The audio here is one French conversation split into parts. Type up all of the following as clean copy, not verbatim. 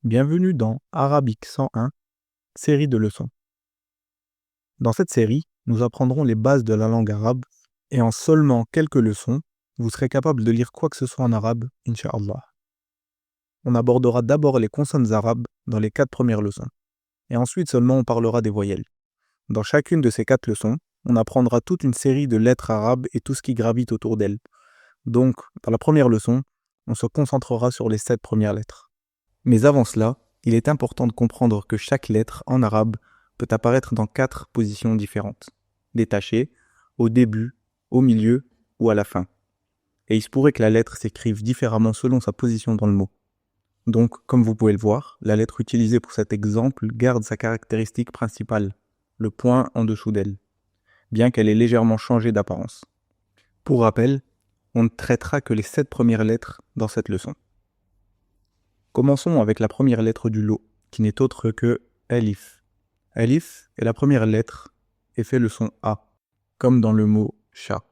Bienvenue dans Arabique 101, série de leçons. Dans cette série, nous apprendrons les bases de la langue arabe et en seulement quelques leçons, vous serez capable de lire quoi que ce soit en arabe, Inch'Allah. On abordera d'abord les consonnes arabes dans les 4 premières leçons, et ensuite seulement on parlera des voyelles. Dans chacune de ces 4 leçons, on apprendra toute une série de lettres arabes et tout ce qui gravite autour d'elles. Donc, dans la première leçon, on se concentrera sur les 7 premières lettres. Mais avant cela, il est important de comprendre que chaque lettre en arabe peut apparaître dans 4 positions différentes, détachée, au début, au milieu ou à la fin. Et il se pourrait que la lettre s'écrive différemment selon sa position dans le mot. Donc, comme vous pouvez le voir, la lettre utilisée pour cet exemple garde sa caractéristique principale, le point en dessous d'elle, bien qu'elle ait légèrement changé d'apparence. Pour rappel, on ne traitera que les 7 premières lettres dans cette leçon. Commençons avec la première lettre du lot, qui n'est autre que alif. Alif est la première lettre et fait le son A, comme dans le mot chat.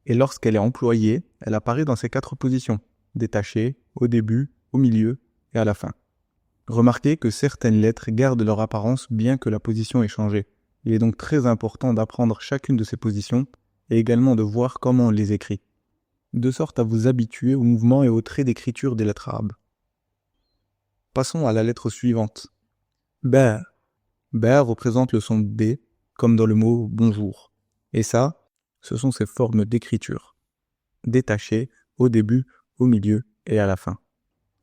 Et lorsqu'elle est employée, elle apparaît dans ces 4 positions, détachée, au début, au milieu et à la fin. Remarquez que certaines lettres gardent leur apparence bien que la position ait changé. Il est donc très important d'apprendre chacune de ces positions et également de voir comment on les écrit, de sorte à vous habituer au mouvement et aux traits d'écriture des lettres arabes. Passons à la lettre suivante. Ba. Ba représente le son B, comme dans le mot bonjour. Et ça, ce sont ses formes d'écriture, détachées au début, au milieu et à la fin.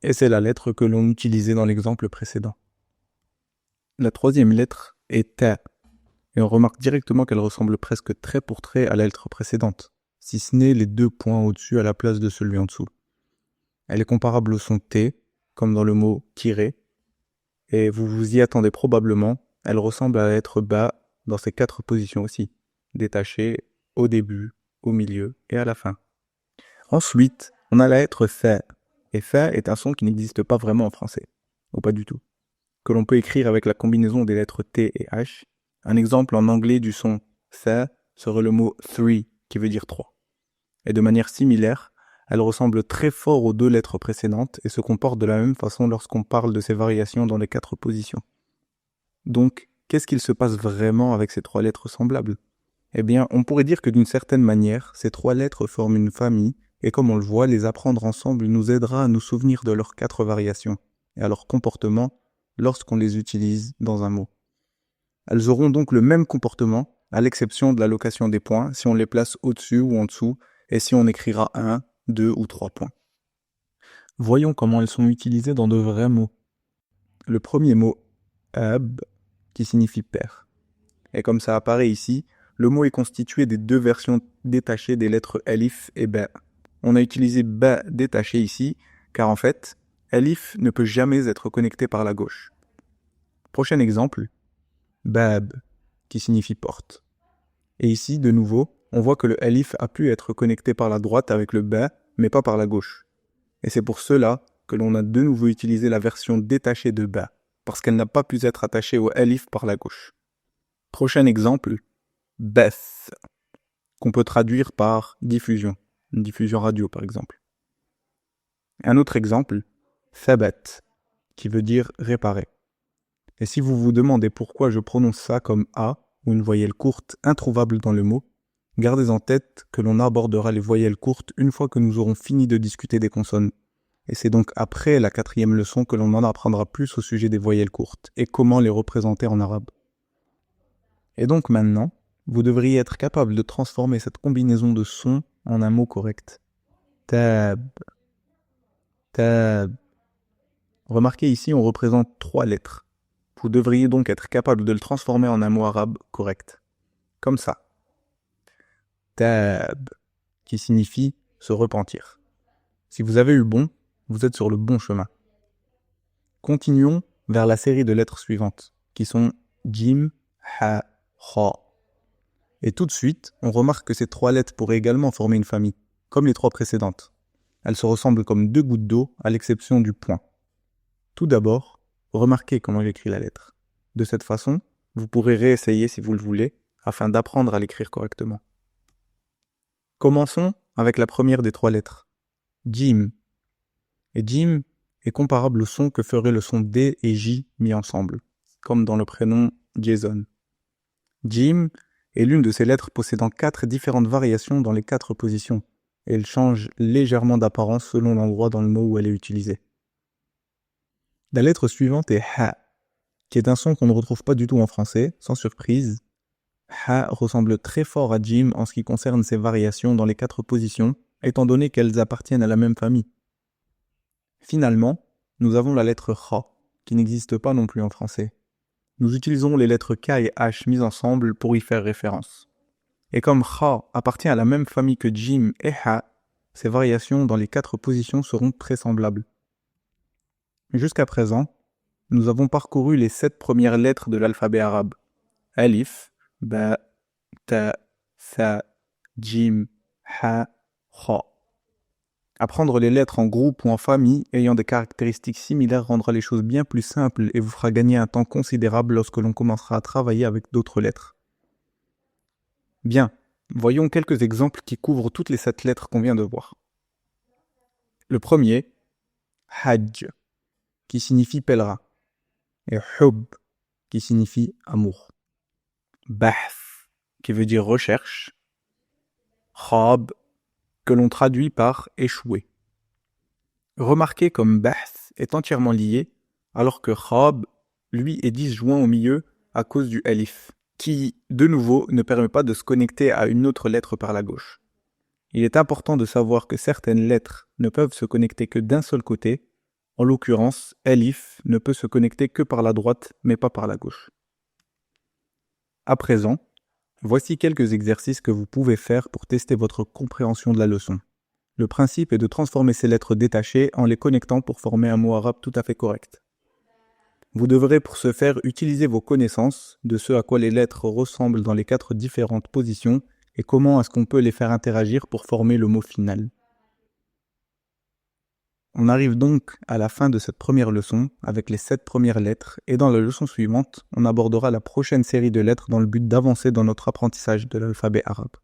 Et c'est la lettre que l'on utilisait dans l'exemple précédent. La troisième lettre est Ta, et on remarque directement qu'elle ressemble presque trait pour trait à la lettre précédente, si ce n'est les 2 points au-dessus à la place de celui en dessous. Elle est comparable au son T, comme dans le mot tirer, et vous vous y attendez probablement, elle ressemble à la lettre Ba dans ces 4 positions aussi, détachée au début, au milieu et à la fin. Ensuite, on a la lettre Fa, et Fa est un son qui n'existe pas vraiment en français, ou pas du tout, que l'on peut écrire avec la combinaison des lettres T et H. Un exemple en anglais du son Fa serait le mot three, qui veut dire 3. Et de manière similaire, elle ressemble très fort aux 2 lettres précédentes et se comporte de la même façon lorsqu'on parle de ces variations dans les 4 positions. Donc, qu'est-ce qu'il se passe vraiment avec ces 3 lettres semblables ? Eh bien, on pourrait dire que d'une certaine manière, ces 3 lettres forment une famille, et comme on le voit, les apprendre ensemble nous aidera à nous souvenir de leurs 4 variations, et à leur comportement lorsqu'on les utilise dans un mot. Elles auront donc le même comportement, à l'exception de l'allocation des points, si on les place au-dessus ou en dessous, et si on écrira 1, 2 ou 3 points. Voyons comment elles sont utilisées dans de vrais mots. Le premier mot, ab, qui signifie père. Et comme ça apparaît ici, le mot est constitué des 2 versions détachées des lettres alif et ba. On a utilisé ba détaché ici, car en fait, alif ne peut jamais être connecté par la gauche. Prochain exemple, bab, qui signifie porte. Et ici, de nouveau, on voit que le alif a pu être connecté par la droite avec le ba, mais pas par la gauche. Et c'est pour cela que l'on a de nouveau utilisé la version détachée de ba, parce qu'elle n'a pas pu être attachée au alif par la gauche. Prochain exemple, bath, qu'on peut traduire par diffusion, une diffusion radio par exemple. Un autre exemple, thabat, qui veut dire réparer. Et si vous vous demandez pourquoi je prononce ça comme A, ou une voyelle courte introuvable dans le mot, gardez en tête que l'on abordera les voyelles courtes une fois que nous aurons fini de discuter des consonnes. Et c'est donc après la 4e leçon que l'on en apprendra plus au sujet des voyelles courtes et comment les représenter en arabe. Et donc maintenant, vous devriez être capable de transformer cette combinaison de sons en un mot correct. Tab. Tab. Remarquez ici, on représente 3 lettres. Vous devriez donc être capable de le transformer en un mot arabe correct. Comme ça. Tab, qui signifie se repentir. Si vous avez eu bon, vous êtes sur le bon chemin. Continuons vers la série de lettres suivantes, qui sont Jim, Ha, Kha. Et tout de suite, on remarque que ces 3 lettres pourraient également former une famille, comme les 3 précédentes. Elles se ressemblent comme 2 gouttes d'eau, à l'exception du point. Tout d'abord, remarquez comment j'écris la lettre. De cette façon, vous pourrez réessayer si vous le voulez, afin d'apprendre à l'écrire correctement. Commençons avec la première des 3 lettres, Jim. Et Jim est comparable au son que ferait le son D et J mis ensemble, comme dans le prénom Jason. Jim est l'une de ces lettres possédant 4 différentes variations dans les 4 positions, et elle change légèrement d'apparence selon l'endroit dans le mot où elle est utilisée. La lettre suivante est Ha, qui est un son qu'on ne retrouve pas du tout en français, sans surprise. Ha ressemble très fort à Jim en ce qui concerne ses variations dans les 4 positions, étant donné qu'elles appartiennent à la même famille. Finalement, nous avons la lettre Kha, qui n'existe pas non plus en français. Nous utilisons les lettres K et H mises ensemble pour y faire référence. Et comme Kha appartient à la même famille que Jim et Ha, ces variations dans les 4 positions seront très semblables. Jusqu'à présent, nous avons parcouru les 7 premières lettres de l'alphabet arabe. Alif, Ba, Ta, Tha, Jim, Ha, Kha. Apprendre les lettres en groupe ou en famille ayant des caractéristiques similaires rendra les choses bien plus simples et vous fera gagner un temps considérable lorsque l'on commencera à travailler avec d'autres lettres. Bien, voyons quelques exemples qui couvrent toutes les 7 lettres qu'on vient de voir. Le premier, Hajj, qui signifie pèlerin, et Hub, qui signifie amour. Bahth, qui veut dire recherche. Khab, que l'on traduit par échouer. Remarquez comme Bahth est entièrement lié, alors que Khab, lui, est disjoint au milieu à cause du alif, qui, de nouveau, ne permet pas de se connecter à une autre lettre par la gauche. Il est important de savoir que certaines lettres ne peuvent se connecter que d'un seul côté. En l'occurrence, alif ne peut se connecter que par la droite, mais pas par la gauche. À présent, voici quelques exercices que vous pouvez faire pour tester votre compréhension de la leçon. Le principe est de transformer ces lettres détachées en les connectant pour former un mot arabe tout à fait correct. Vous devrez pour ce faire utiliser vos connaissances de ce à quoi les lettres ressemblent dans les 4 différentes positions et comment est-ce qu'on peut les faire interagir pour former le mot final. On arrive donc à la fin de cette première leçon avec les 7 premières lettres et dans la leçon suivante, on abordera la prochaine série de lettres dans le but d'avancer dans notre apprentissage de l'alphabet arabe.